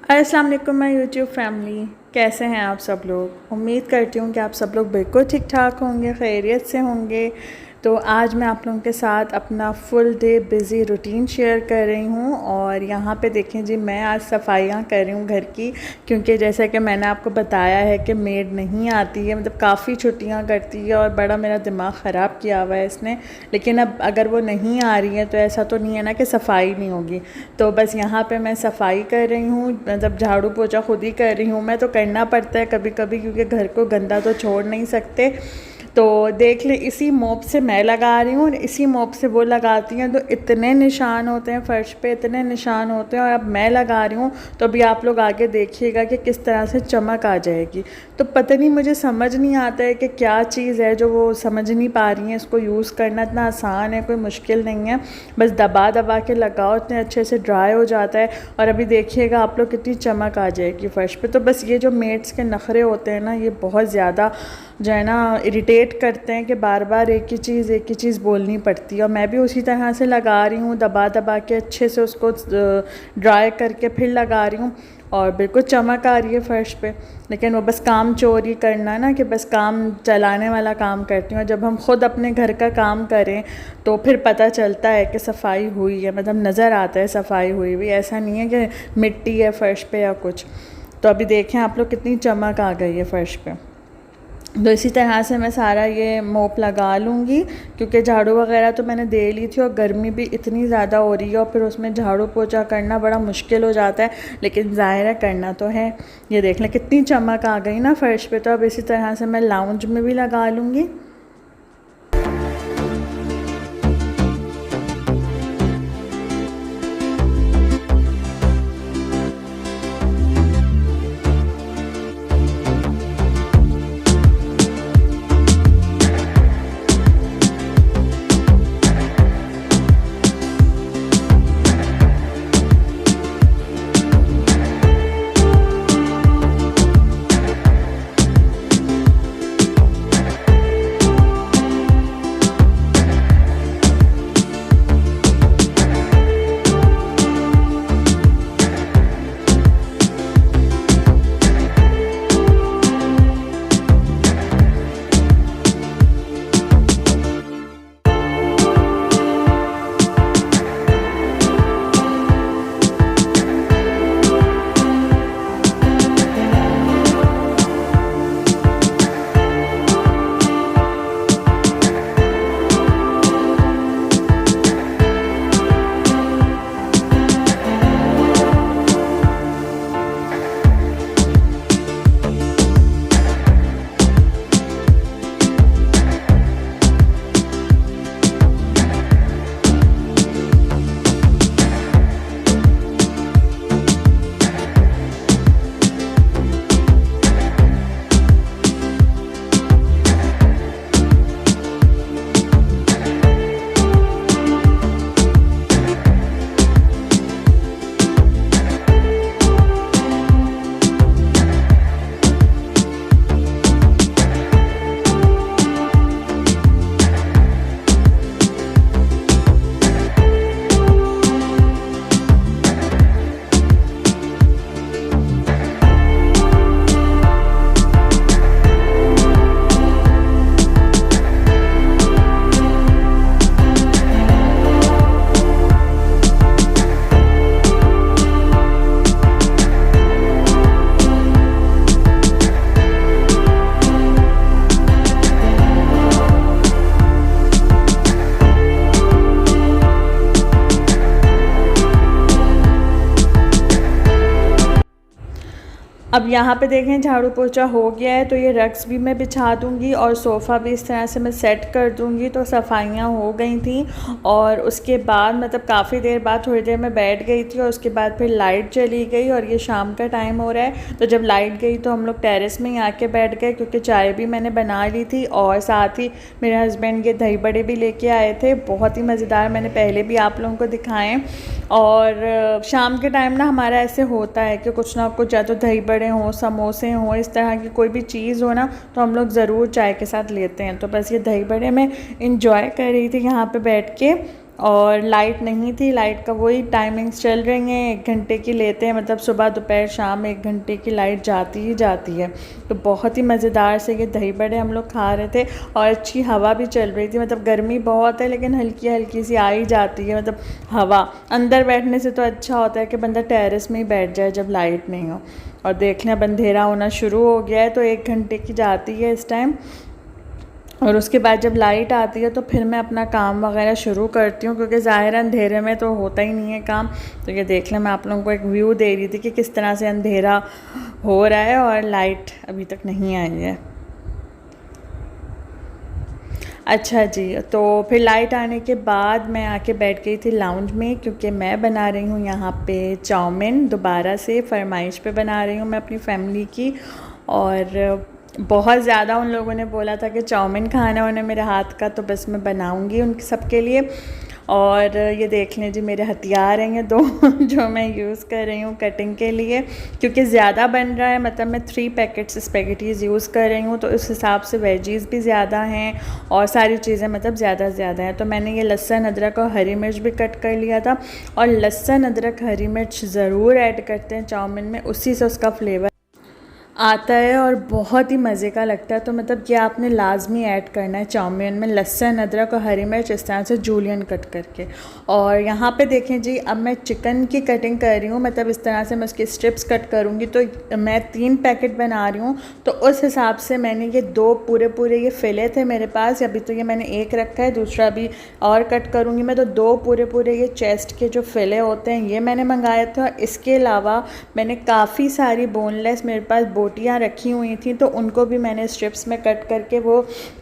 अस्सलाम वालेकुम my YouTube family, कैसे हैं आप सब लोग। उम्मीद करती हूँ कि आप सब लोग बिल्कुल ठीक ठाक होंगे, खैरियत से होंगे। तो आज मैं आप लोगों के साथ अपना full day busy routine share कर रही हूँ। और यहाँ पे देखें जी, मैं आज सफाइयाँ कर रही हूँ घर की, क्योंकि जैसा कि मैंने आपको बताया है कि मेड नहीं आती है, मतलब काफ़ी छुट्टियाँ करती है और बड़ा मेरा दिमाग ख़राब किया हुआ है इसने। लेकिन अब अगर वो नहीं आ रही है तो ऐसा तो नहीं है ना कि सफाई नहीं होगी। तो बस यहाँ पे मैं सफाई कर रही हूँ, मतलब झाड़ू पोछा खुद ही कर रही हूँ। मैं तो करना पड़ता है कभी कभी, क्योंकि घर को गंदा तो छोड़ नहीं सकते। तो देख ले, इसी मोप से मैं लगा रही हूँ और इसी मोप से वो लगाती हैं, तो इतने निशान होते हैं फ़र्श पे, इतने निशान होते हैं। और अब मैं लगा रही हूँ तो अभी आप लोग आगे देखिएगा कि किस तरह से चमक आ जाएगी। तो पता नहीं, मुझे समझ नहीं आता है कि क्या चीज़ है जो वो समझ नहीं पा रही हैं। इसको यूज़ करना इतना आसान है, कोई मुश्किल नहीं है, बस दबा दबा के लगाओ, इतने अच्छे से ड्राई हो जाता है। और अभी देखिएगा आप लोग, कितनी चमक आ जाएगी फ़र्श पे। तो बस ये जो मेड्स के नखरे होते हैं ना, ये बहुत ज़्यादा जो है ना इरिटेट करते हैं कि बार बार एक ही चीज़ बोलनी पड़ती है। और मैं भी उसी तरह से लगा रही हूँ, दबा दबा के अच्छे से उसको ड्राई करके फिर लगा रही हूँ और बिल्कुल चमक आ रही है फ़र्श पे। लेकिन वो बस काम चोरी करना है ना, कि बस काम चलाने वाला काम करती हूँ। जब हम खुद अपने घर का काम करें तो फिर पता चलता है कि सफाई हुई है, मतलब नज़र आता है सफाई हुई हुई, ऐसा नहीं है कि मिट्टी है फ़र्श पे या कुछ। तो अभी देखें आप लोग, कितनी चमक आ गई है फ़र्श पे। तो इसी तरह से मैं सारा ये मोप लगा लूँगी, क्योंकि झाड़ू वगैरह तो मैंने दे ली थी और गर्मी भी इतनी ज़्यादा हो रही है और फिर उसमें झाड़ू पोछा करना बड़ा मुश्किल हो जाता है। लेकिन ज़ाहिर है करना तो है। ये देख लें कितनी चमक आ गई ना फ़र्श पे। तो अब इसी तरह से मैं लाउंज में भी लगा लूँगी। अब यहाँ पे देखें झाड़ू पोछा हो गया है, तो ये रग्स भी मैं बिछा दूँगी और सोफ़ा भी इस तरह से मैं सेट कर दूँगी। तो सफाइयाँ हो गई थी और उसके बाद मतलब काफ़ी देर बाद, थोड़ी देर मैं बैठ गई थी और उसके बाद फिर लाइट चली गई और ये शाम का टाइम हो रहा है। तो जब लाइट गई तो हम लोग टेरेस में ही आके बैठ गए, क्योंकि चाय भी मैंने बना ली थी और साथ ही मेरे हस्बैंड ये दही बड़े भी लेके आए थे, बहुत ही मज़ेदार, मैंने पहले भी आप लोगों को दिखाएँ। और शाम के टाइम ना हमारा ऐसे होता है कि कुछ ना कुछ, या तो दही बड़े हों, समोसे हों, इस तरह की कोई भी चीज़ हो ना, तो हम लोग ज़रूर चाय के साथ लेते हैं। तो बस ये दही बड़े मैं इंजॉय कर रही थी यहाँ पे बैठ के। और लाइट नहीं थी, लाइट का वही टाइमिंग्स चल रही हैं, 1 घंटे की लेते हैं, मतलब सुबह दोपहर शाम 1 घंटे की लाइट जाती ही जाती है। तो बहुत ही मज़ेदार से ये दही बड़े हम लोग खा रहे थे और अच्छी हवा भी चल रही थी। मतलब गर्मी बहुत है लेकिन हल्की हल्की सी आ ही जाती है, मतलब हवा। अंदर बैठने से तो अच्छा होता है कि बंदा टेरेस में ही बैठ जाए जब लाइट नहीं हो। और देख लें अब अंधेरा होना शुरू हो गया है, तो 1 घंटे की जाती है इस टाइम, और उसके बाद जब लाइट आती है तो फिर मैं अपना काम वगैरह शुरू करती हूँ, क्योंकि ज़ाहिर अंधेरे में तो होता ही नहीं है काम। तो ये देख लें, मैं आप लोगों को एक व्यू दे रही थी कि किस तरह से अंधेरा हो रहा है और लाइट अभी तक नहीं आई है। अच्छा जी, तो फिर लाइट आने के बाद मैं आके बैठ गई थी लाउंज में, क्योंकि मैं बना रही हूँ यहाँ पे चाउमीन, दोबारा से फरमाइश पे बना रही हूँ मैं अपनी फैमिली की। और बहुत ज़्यादा उन लोगों ने बोला था कि चाउमीन खाना उन्हें मेरे हाथ का, तो बस मैं बनाऊँगी उनके सबके लिए। और ये देख लें जी, मेरे हथियार हैं ये 2 जो मैं यूज़ कर रही हूँ कटिंग के लिए, क्योंकि ज़्यादा बन रहा है। मतलब मैं 3 पैकेट्स स्पेगेटीज़ यूज़ कर रही हूँ, तो उस हिसाब से वेजीज़ भी ज़्यादा हैं और सारी चीज़ें मतलब ज़्यादा हैं। तो मैंने ये लहसुन अदरक और हरी मिर्च भी कट कर लिया था, और लहसुन अदरक हरी मिर्च ज़रूर ऐड करते हैं चाउमीन में, उसी से उसका फ्लेवर आता है और बहुत ही मज़े का लगता है। तो मतलब कि आपने लाजमी ऐड करना है चाउमीन में लहसुन अदरक और हरी मिर्च इस तरह से जूलियन कट करके। और यहाँ पे देखें जी, अब मैं चिकन की कटिंग कर रही हूँ, मतलब इस तरह से मैं उसकी स्ट्रिप्स कट करूँगी। तो मैं 3 पैकेट बना रही हूँ, तो उस हिसाब से मैंने ये 2 पूरे ये फ़िले थे मेरे पास, अभी तो ये मैंने 1 रखा है, दूसरा भी और कट करूँगी मैं। तो 2 पूरे ये चेस्ट के जो फ़िले होते हैं ये मैंने मंगाए थे। और इसके अलावा मैंने काफ़ी सारी बोनलेस मेरे पास बोटियाँ रखी हुई थी, तो उनको भी मैंने स्ट्रिप्स में कट करके वो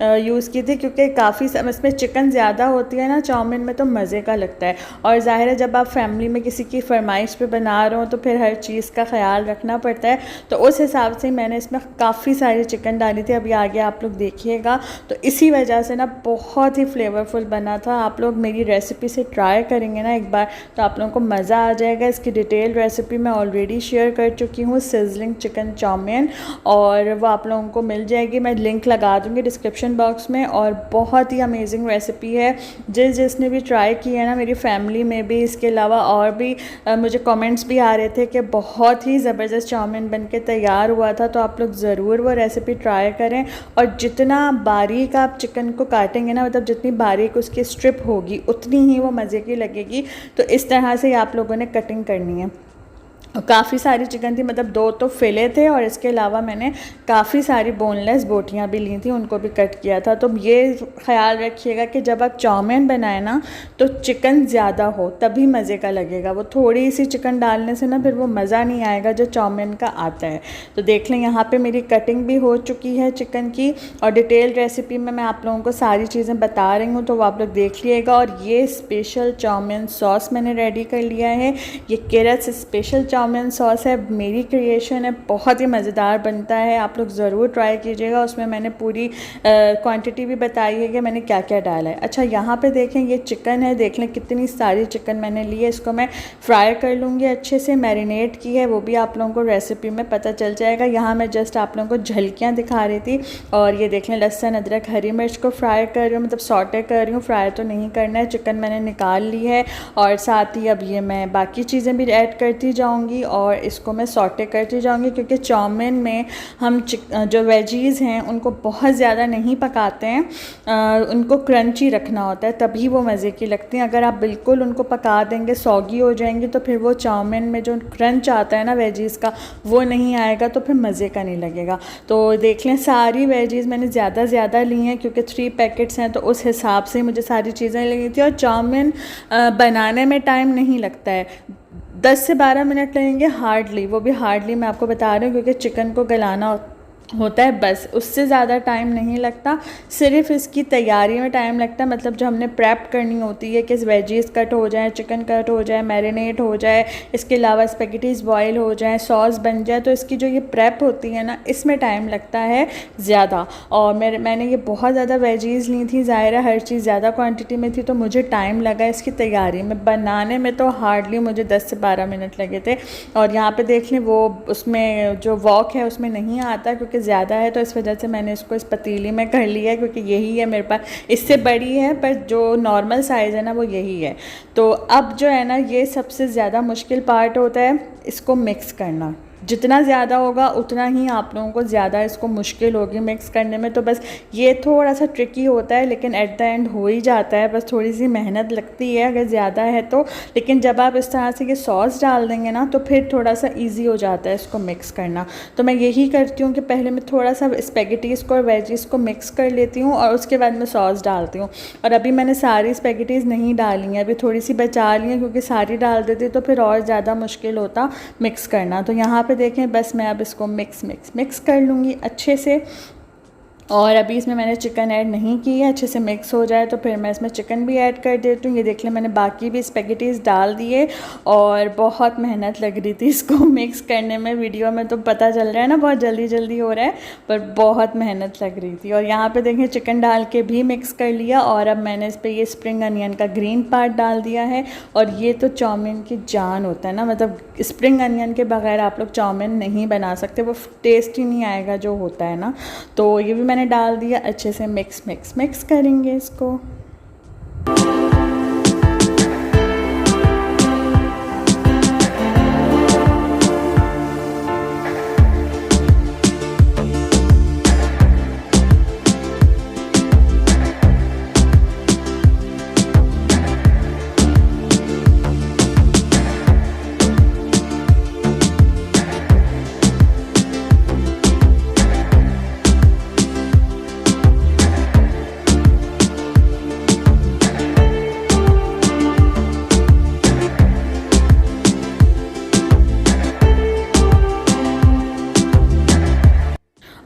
यूज़ की थी, क्योंकि काफ़ी इसमें चिकन ज़्यादा होती है ना चाउमीन में, तो मज़े का लगता है। और ज़ाहिर है जब आप फैमिली में किसी की फरमाइश पे बना रहे हो तो फिर हर चीज़ का ख्याल रखना पड़ता है। तो उस हिसाब से मैंने इसमें काफ़ी सारी चिकन डाली थी, अभी आगे आप लोग देखिएगा। तो इसी वजह से ना बहुत ही फ्लेवरफुल बना था। आप लोग मेरी रेसिपी से ट्राई करेंगे ना एक बार, तो आप लोगों को मज़ा आ जाएगा। इसकी डिटेल रेसिपी मैं ऑलरेडी शेयर कर चुकी हूँ, सिजलिंग चिकन चाउमीन, और वो आप लोगों को मिल जाएगी, मैं लिंक लगा दूँगी डिस्क्रिप्शन बॉक्स में। और बहुत ही अमेजिंग रेसिपी है, जिसने भी ट्राई की है ना मेरी फैमिली में भी, इसके अलावा और भी मुझे कमेंट्स भी आ रहे थे कि बहुत ही ज़बरदस्त चाउमीन बन के तैयार हुआ था। तो आप लोग ज़रूर वो रेसिपी ट्राई करें। और जितना बारीक आप चिकन को काटेंगे ना, मतलब जितनी बारीक उसकी स्ट्रिप होगी उतनी ही वो मज़े की लगेगी। तो इस तरह से आप लोगों ने कटिंग करनी है। काफ़ी सारी चिकन थी, मतलब 2 तो फिले थे, और इसके अलावा मैंने काफ़ी सारी बोनलेस बोटियाँ भी ली थी, उनको भी कट किया था। तो ये ख्याल रखिएगा कि जब आप चाउमीन बनाएं ना, तो चिकन ज़्यादा हो तभी मज़े का लगेगा। वो थोड़ी सी चिकन डालने से ना फिर वो मज़ा नहीं आएगा जो चाउमीन का आता है। तो देख लें, यहाँ पर मेरी कटिंग भी हो चुकी है चिकन की, और डिटेल रेसिपी में मैं आप लोगों को सारी चीज़ें बता रही हूँ, तो वो आप लोग देख लिएगा। और ये स्पेशल चाउमीन सॉस मैंने रेडी कर लिया है, ये केरल स्पेशल चाउमीन सॉस है, मेरी क्रिएशन है, बहुत ही मज़ेदार बनता है, आप लोग ज़रूर ट्राई कीजिएगा। उसमें मैंने पूरी क्वांटिटी भी बताई है कि मैंने क्या क्या डाला है। अच्छा, यहाँ पे देखें ये चिकन है, देख लें कितनी सारी चिकन मैंने ली है। इसको मैं फ्राई कर लूँगी, अच्छे से मैरिनेट की है, वो भी आप लोगों को रेसिपी में पता चल जाएगा। यहाँ मैं जस्ट आप लोगों को झलकियाँ दिखा रही थी। और ये देख लें, लहसुन अदरक हरी मिर्च को फ्राई कर रही हूँ, मतलब सॉटे कर रही हूँ, फ्राई तो नहीं करना है। चिकन मैंने निकाल ली है, और साथ ही अब ये मैं बाकी चीज़ें भी ऐड करती जाऊँगी और इसको मैं सॉटे करती जाऊँगी, क्योंकि चाउमीन में हम जो वेजीज़ हैं उनको बहुत ज़्यादा नहीं पकाते हैं, उनको क्रंची रखना होता है, तभी वो मज़े की लगती हैं। अगर आप बिल्कुल उनको पका देंगे, सॉगी हो जाएंगी, तो फिर वो चाउमीन में जो क्रंच आता है ना वेजीज़ का, वो नहीं आएगा, तो फिर मज़े का नहीं लगेगा। तो देख लें, सारी वेजीज़ मैंने ज़्यादा ली हैं, क्योंकि 3 पैकेट्स हैं, तो उस हिसाब से मुझे सारी चीज़ें लगी थी। और चाउमीन बनाने में टाइम नहीं लगता है, 10 से 12 मिनट लगेंगे हार्डली, वो भी हार्डली मैं आपको बता रही हूँ, क्योंकि चिकन को गलाना होता है, बस उससे ज़्यादा टाइम नहीं लगता। सिर्फ इसकी तैयारी में टाइम लगता है, मतलब जो हमने प्रेप करनी होती है कि वेजीज़ कट हो जाए, चिकन कट हो जाए, मैरिनेट हो जाए, इसके अलावा स्पेगेटीज़ बॉयल हो जाए, सॉस बन जाए, तो इसकी जो ये प्रेप होती है ना, इसमें टाइम लगता है ज़्यादा। और मैंने ये बहुत ज़्यादा वेजीज़ ली थी, ज़ाहिर है हर चीज़ ज़्यादा क्वान्टिटी में थी, तो मुझे टाइम लगा इसकी तैयारी में। बनाने में तो हार्डली मुझे 10 से 12 मिनट लगे थे। और यहाँ पर देख लें, वो उसमें जो वॉक है उसमें नहीं आता, क्योंकि कि ज़्यादा है, तो इस वजह से मैंने इसको इस पतीली में कर लिया है, क्योंकि यही है मेरे पास। इससे बड़ी है पर जो नॉर्मल साइज़ है ना वो यही है। तो अब जो है ना ये सबसे ज़्यादा मुश्किल पार्ट होता है इसको मिक्स करना। जितना ज़्यादा होगा उतना ही आप लोगों को ज़्यादा इसको मुश्किल होगी मिक्स करने में। तो बस ये थोड़ा सा ट्रिकी होता है, लेकिन एट द एंड हो ही जाता है। बस थोड़ी सी मेहनत लगती है अगर ज़्यादा है तो, लेकिन जब आप इस तरह से ये सॉस डाल देंगे ना तो फिर थोड़ा सा ईजी हो जाता है इसको मिक्स करना। तो मैं यही करती हूँ कि पहले मैं थोड़ा सा स्पेगेटीज़ को और वेजीज़ को मिक्स कर लेती हूँ और उसके बाद मैं सॉस डालती हूँ। और अभी मैंने सारी स्पेगेटीज़ नहीं डाली हैं, अभी थोड़ी सी बचा ली हैं, क्योंकि सारी डाल देती तो फिर और ज़्यादा मुश्किल होता मिक्स करना। तो यहाँ पे देखें बस मैं अब इसको मिक्स कर लूँगी अच्छे से। और अभी इसमें मैंने चिकन ऐड नहीं की है, अच्छे से मिक्स हो जाए तो फिर मैं इसमें चिकन भी ऐड कर देती हूँ। ये देख लें मैंने बाकी भी स्पेगेटीज़ डाल दिए और बहुत मेहनत लग रही थी इसको मिक्स करने में। वीडियो में तो पता चल रहा है ना बहुत जल्दी जल्दी हो रहा है, पर बहुत मेहनत लग रही थी। और यहाँ पे देखें चिकन डाल के भी मिक्स कर लिया और अब मैंने इस पर ये स्प्रिंग अनियन का ग्रीन पार्ट डाल दिया है। और ये तो चाउमीन की जान होता है ना, मतलब स्प्रिंग अनियन के बगैर आप लोग चाउमीन नहीं बना सकते, वो टेस्ट ही नहीं आएगा जो होता है ना। तो ये भी मैंने डाल दिया, अच्छे से मिक्स करेंगे इसको।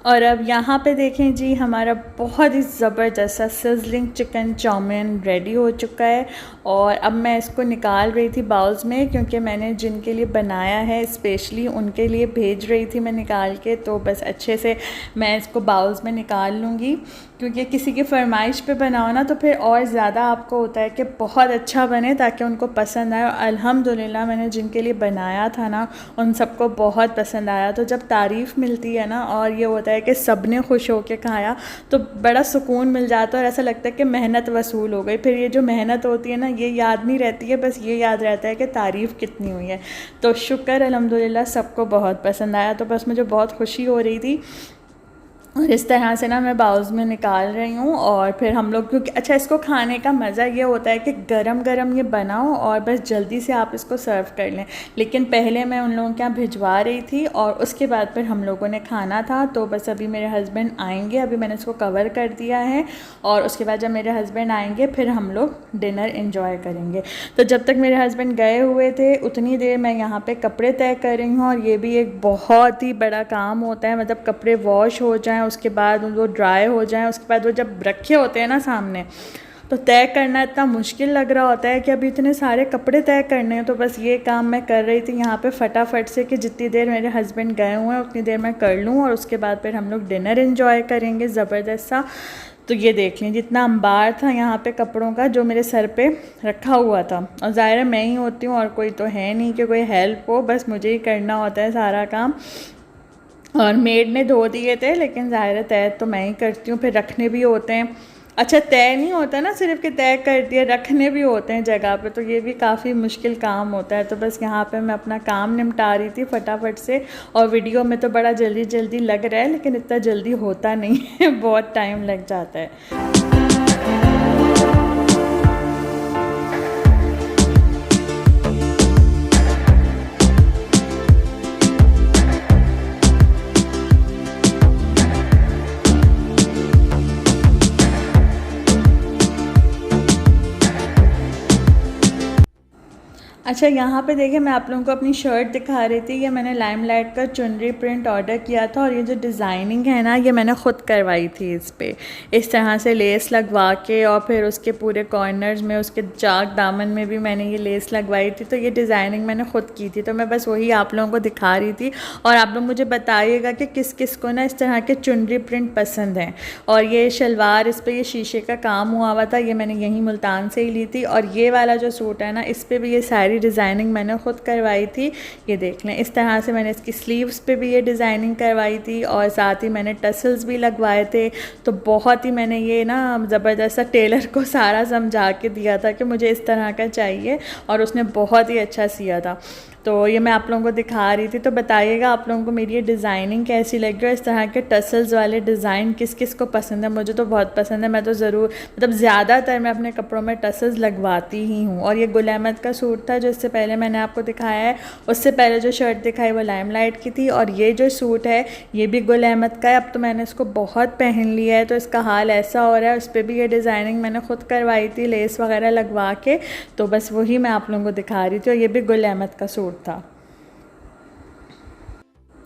और अब यहाँ पे देखें जी हमारा बहुत ही ज़बरदस्त सा सिजलिंग चिकन चाउमीन रेडी हो चुका है। और अब मैं इसको निकाल रही थी बाउल्स में, क्योंकि मैंने जिनके लिए बनाया है स्पेशली उनके लिए भेज रही थी मैं निकाल के। तो बस अच्छे से मैं इसको बाउल्स में निकाल लूँगी, क्योंकि किसी की फरमाइश पे बनाओ ना तो फिर और ज़्यादा आपको होता है कि बहुत अच्छा बने ताकि उनको पसंद आए। और अल्हम्दुलिल्लाह मैंने जिनके लिए बनाया था ना उन सबको बहुत पसंद आया। तो जब तारीफ़ मिलती है ना और ये होता है कि सब ने खुश होकर खाया तो बड़ा सुकून मिल जाता है और ऐसा लगता है कि मेहनत वसूल हो गई। फिर ये जो मेहनत होती है ना ये याद नहीं रहती है, बस ये याद रहता है कि तारीफ़ कितनी हुई है। तो शुक्र अल्हम्दुलिल्लाह सबको बहुत पसंद आया। तो बस मुझे बहुत खुशी हो रही थी। और इस तरह से ना मैं बाउल्स में निकाल रही हूँ। और फिर हम लोग, क्योंकि अच्छा इसको खाने का मज़ा ये होता है कि गरम गरम ये बनाओ और बस जल्दी से आप इसको सर्व कर लें। लेकिन पहले मैं उन लोगों के यहाँ भिजवा रही थी और उसके बाद फिर हम लोगों ने खाना था। तो बस अभी मेरे हस्बैंड आएंगे, अभी मैंने इसको कवर कर दिया है और उसके बाद जब मेरे हस्बैंड आएंगे फिर हम लोग डिनर इन्जॉय करेंगे। तो जब तक मेरे हस्बैंड गए हुए थे उतनी देर मैं यहाँ पर कपड़े तय कर रही हूँ। और ये भी एक बहुत ही बड़ा काम होता है, मतलब कपड़े वॉश हो जाएँ उसके बाद वो ड्राई हो जाएं, उसके बाद वो जब रखे होते हैं ना सामने तो तय करना इतना मुश्किल लग रहा होता है कि अभी इतने सारे कपड़े तय करने हैं। तो बस ये काम मैं कर रही थी यहाँ पे फटाफट से कि जितनी देर मेरे हस्बैंड गए हुए हैं उतनी देर मैं कर लूँ और उसके बाद फिर हम लोग डिनर एंजॉय करेंगे ज़बरदस्त सा। तो ये देख लें जितना अंबार था यहाँ पे कपड़ों का जो मेरे सर पे रखा हुआ था। और ज़ाहिर है मैं ही होती हूँ और कोई तो है नहीं कि कोई हेल्प हो, बस मुझे ही करना होता है सारा काम। और मेड ने धो दिए थे, लेकिन ज़ाहिर है तय तो मैं ही करती हूँ। फिर रखने भी होते हैं, अच्छा तय नहीं होता ना सिर्फ कि तय कर दिए, रखने भी होते हैं जगह पे, तो ये भी काफ़ी मुश्किल काम होता है। तो बस यहाँ पे मैं अपना काम निपटा रही थी फटाफट से। और वीडियो में तो बड़ा जल्दी जल्दी लग रहा है, लेकिन इतना जल्दी होता नहीं है बहुत टाइम लग जाता है। अच्छा यहाँ पे देखिए मैं आप लोगों को अपनी शर्ट दिखा रही थी। ये मैंने लाइमलाइट का चुनरी प्रिंट ऑर्डर किया था और ये जो डिज़ाइनिंग है ना ये मैंने ख़ुद करवाई थी। इस पर इस तरह से लेस लगवा के और फिर उसके पूरे कॉर्नर्स में उसके चाक दामन में भी मैंने ये लेस लगवाई थी। तो ये डिज़ाइनिंग मैंने ख़ुद की थी, तो मैं बस वही आप लोगों को दिखा रही थी। और आप लोग मुझे बताइएगा कि किस किस को ना इस तरह के चुनरी प्रिंट पसंद हैं। और ये शलवार इस पर ये शीशे का काम हुआ था, ये मैंने यहीं मुल्तान से ही ली थी। और ये वाला जो सूट है ना इस पर भी ये सारी डिज़ाइनिंग मैंने ख़ुद करवाई थी। ये देख लें, इस तरह से मैंने इसकी स्लीव्स पे भी ये डिज़ाइनिंग करवाई थी और साथ ही मैंने टसल्स भी लगवाए थे। तो बहुत ही मैंने ये ना ज़बरदस्त सा टेलर को सारा समझा के दिया था कि मुझे इस तरह का चाहिए और उसने बहुत ही अच्छा सिया था। तो ये मैं आप लोगों को दिखा रही थी। तो बताइएगा आप लोगों को मेरी ये डिज़ाइनिंग कैसी लगी और इस तरह के टसल्स वाले डिज़ाइन किस किस को पसंद है। मुझे तो बहुत पसंद है, मैं तो ज़रूर मतलब ज़्यादातर मैं अपने कपड़ों में टसल्स लगवाती ही हूँ। और ये गुल अहमद का सूट था जो इससे पहले मैंने आपको दिखाया है। उससे पहले जो शर्ट दिखाई वो लाइमलाइट की थी और ये जो सूट है ये भी गुल अहमद का है। अब तो मैंने इसको बहुत पहन लिया है तो इसका हाल ऐसा हो रहा है। उस पर भी ये डिज़ाइनिंग मैंने ख़ुद करवाई थी लेस वगैरह लगवा के। तो बस वही मैं आप लोगों को दिखा रही थी और ये भी गुल अहमद का सूट था।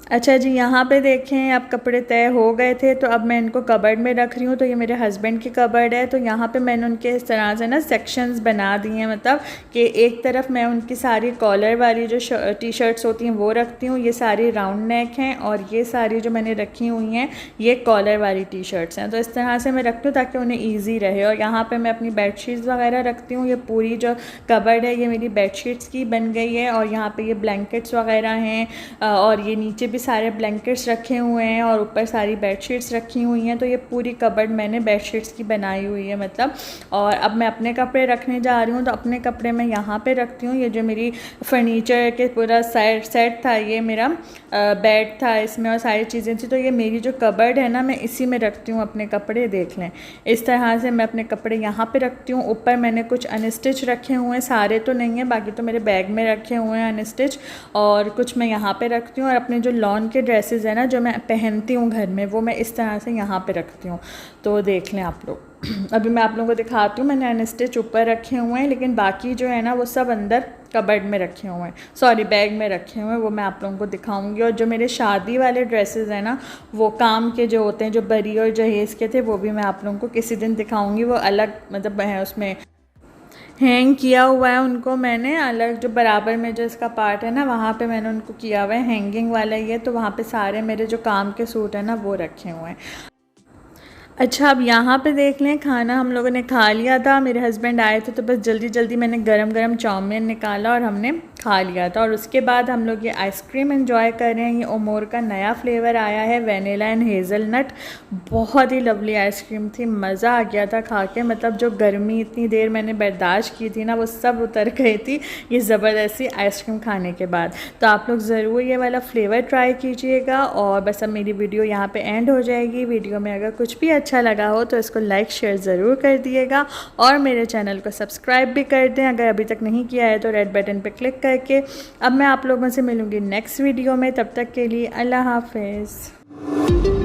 अच्छा जी, यहाँ पे देखें अब कपड़े तय हो गए थे तो अब मैं इनको कबर्ड में रख रही हूँ। तो ये मेरे हस्बैंड की कबर्ड है। तो यहाँ पे मैंने उनके इस तरह से ना सेक्शंस बना दिए हैं, मतलब कि एक तरफ मैं उनकी सारी कॉलर वाली जो टी शर्ट्स होती हैं वो रखती हूँ, ये सारी राउंड नेक हैं और ये सारी जो मैंने रखी हुई हैं ये कॉलर वाली टी शर्ट्स हैं। तो इस तरह से मैं रखती हूँ ताकि उन्हें ईजी रहे। और यहाँ पर मैं अपनी बेड शीट्स वगैरह रखती हूँ। ये पूरी जो कबर्ड है ये मेरी बेड शीट्स की बन गई है और यहाँ पर ये ब्लैंकेट्स वगैरह हैं और ये नीचे भी सारे ब्लैंकेट्स रखे हुए हैं और ऊपर सारी बेडशीट्स रखी हुई हैं। तो ये पूरी कबर्ड मैंने बेडशीट्स की बनाई हुई है मतलब। और अब मैं अपने कपड़े रखने जा रही हूँ तो अपने कपड़े मैं यहाँ पे रखती हूँ। ये जो मेरी फर्नीचर के पूरा सेट था, ये मेरा बेड था इसमें और सारी चीज़ें थी। तो ये मेरी जो कबर्ड है ना मैं इसी में रखती हूँ अपने कपड़े। देख लें, इस तरह से मैं अपने कपड़े यहाँ पर रखती हूँ। ऊपर मैंने कुछ अनस्टिच रखे हुए हैं, सारे तो नहीं हैं, बाकी तो मेरे बैग में रखे हुए हैं अनस्टिच, और कुछ मैं यहाँ पर रखती हूँ। और अपने जो लॉन के ड्रेसेस है ना जो मैं पहनती हूँ घर में वो मैं इस तरह से यहाँ पे रखती हूँ। तो देख लें आप लोग, अभी मैं आप लोगों को दिखाती हूँ। मैंने अनस्टिच ऊपर रखे हुए हैं लेकिन बाकी जो है ना वो सब अंदर कबर्ड में रखे हुए हैं, सॉरी बैग में रखे हुए हैं, वो मैं आप लोगों को दिखाऊंगी। और जो मेरे शादी वाले ड्रेसेस हैं ना वो काम के जो होते हैं, जो बरी और जहेज़ के थे, वो भी मैं आप लोगों को किसी दिन दिखाऊंगी। वो अलग मतलब है, उसमें हैंग किया हुआ है उनको मैंने अलग, जो बराबर में जो इसका पार्ट है ना वहाँ पे मैंने उनको किया हुआ है, हैंगिंग वाला ही है। तो वहाँ पे सारे मेरे जो काम के सूट है ना वो रखे हुए हैं। अच्छा, अब यहाँ पे देख लें, खाना हम लोगों ने खा लिया था, मेरे हस्बैंड आए थे तो बस जल्दी जल्दी मैंने गरम गरम चाउमीन निकाला और हमने खा लिया था। और उसके बाद हम लोग ये आइसक्रीम एंजॉय कर रहे हैं। ये ओमोर का नया फ्लेवर आया है, वनीला एंड हेज़लनट। बहुत ही लवली आइसक्रीम थी, मज़ा आ गया था खा के। मतलब जो गर्मी इतनी देर मैंने बर्दाश्त की थी ना वो सब उतर गई थी ये ज़बरदस्ती आइसक्रीम खाने के बाद। तो आप लोग ज़रूर ये वाला फ्लेवर ट्राई कीजिएगा। और बस अब मेरी वीडियो यहाँ पर एंड हो जाएगी। वीडियो में अगर कुछ भी अच्छा लगा हो तो इसको लाइक शेयर ज़रूर कर दिएगा और मेरे चैनल को सब्सक्राइब भी कर दें अगर अभी तक नहीं किया है तो रेड बटन पर क्लिक करके। अब मैं आप लोगों से मिलूँगी नेक्स्ट वीडियो में, तब तक के लिए अल्लाह हाफ़िज़।